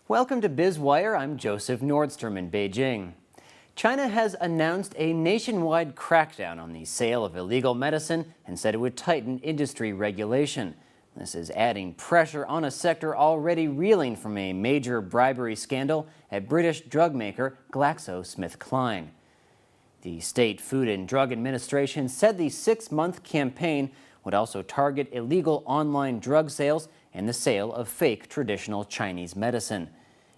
Welcome to Biz Wire. I'm Joseph Nordstrom in Beijing. China has announced a nationwide crackdown on the sale of illegal medicine and said it would tighten industry regulation. This is adding pressure on a sector already reeling from a major bribery scandal at British drug maker GlaxoSmithKline. The State Food and Drug Administration said the 6-month campaign would also target illegal online drug sales and the sale of fake traditional Chinese medicine.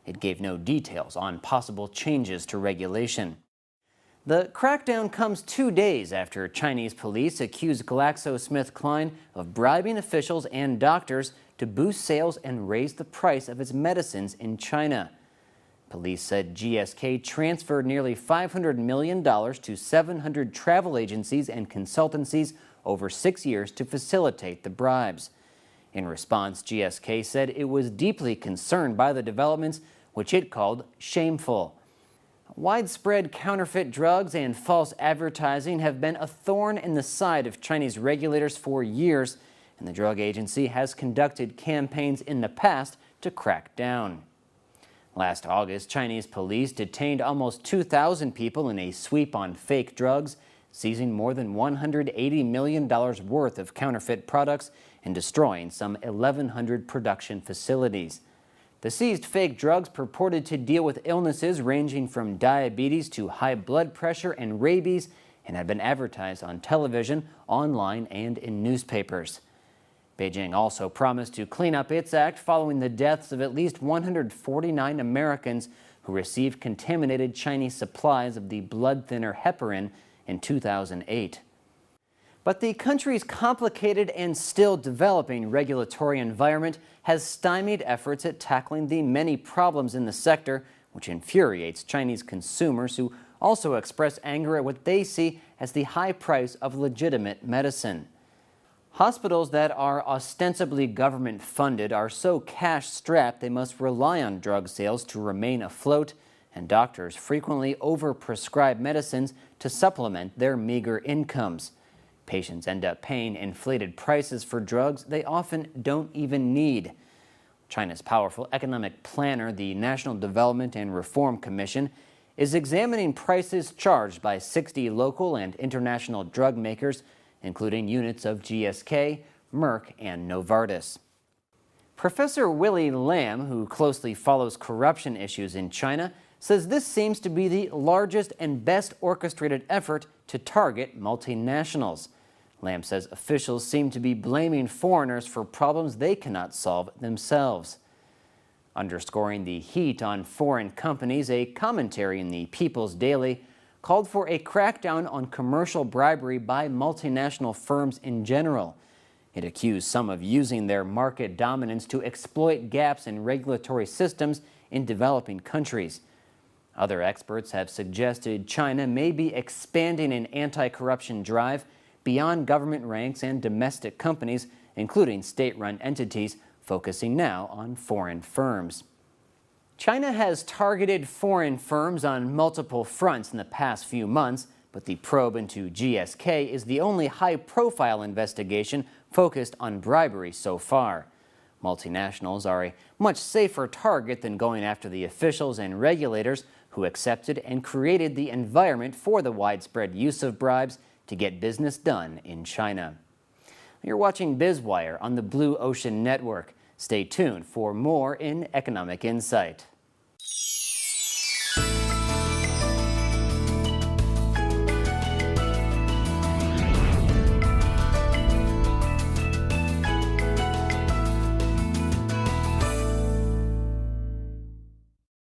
It gave no details on possible changes to regulation. The crackdown comes 2 days after Chinese police accused GlaxoSmithKline of bribing officials and doctors to boost sales and raise the price of its medicines in China. Police said GSK transferred nearly $500 million to 700 travel agencies and consultancies over 6 years to facilitate the bribes. In response, GSK said it was deeply concerned by the developments, which it called shameful. Widespread counterfeit drugs and false advertising have been a thorn in the side of Chinese regulators for years, and the drug agency has conducted campaigns in the past to crack down. Last August, Chinese police detained almost 2,000 people in a sweep on fake drugs, seizing more than $180 million worth of counterfeit products and destroying some 1,100 production facilities. The seized fake drugs purported to deal with illnesses ranging from diabetes to high blood pressure and rabies and had been advertised on television, online, and in newspapers. Beijing also promised to clean up its act following the deaths of at least 149 Americans who received contaminated Chinese supplies of the blood thinner heparin in 2008. But the country's complicated and still developing regulatory environment has stymied efforts at tackling the many problems in the sector, which infuriates Chinese consumers who also express anger at what they see as the high price of legitimate medicine. Hospitals that are ostensibly government-funded are so cash-strapped they must rely on drug sales to remain afloat, and doctors frequently overprescribe medicines to supplement their meager incomes. Patients end up paying inflated prices for drugs they often don't even need. China's powerful economic planner, the National Development and Reform Commission, is examining prices charged by 60 local and international drug makers, including units of GSK, Merck, and Novartis. Professor Willie Lam, who closely follows corruption issues in China, says this seems to be the largest and best orchestrated effort to target multinationals. Lam says officials seem to be blaming foreigners for problems they cannot solve themselves. Underscoring the heat on foreign companies, a commentary in the People's Daily called for a crackdown on commercial bribery by multinational firms in general. It accused some of using their market dominance to exploit gaps in regulatory systems in developing countries. Other experts have suggested China may be expanding an anti-corruption drive beyond government ranks and domestic companies, including state-run entities, focusing now on foreign firms. China has targeted foreign firms on multiple fronts in the past few months, but the probe into GSK is the only high-profile investigation focused on bribery so far. Multinationals are a much safer target than going after the officials and regulators who accepted and created the environment for the widespread use of bribes to get business done in China. You're watching Biz Wire on the Blue Ocean Network. Stay tuned for more in Economic Insight.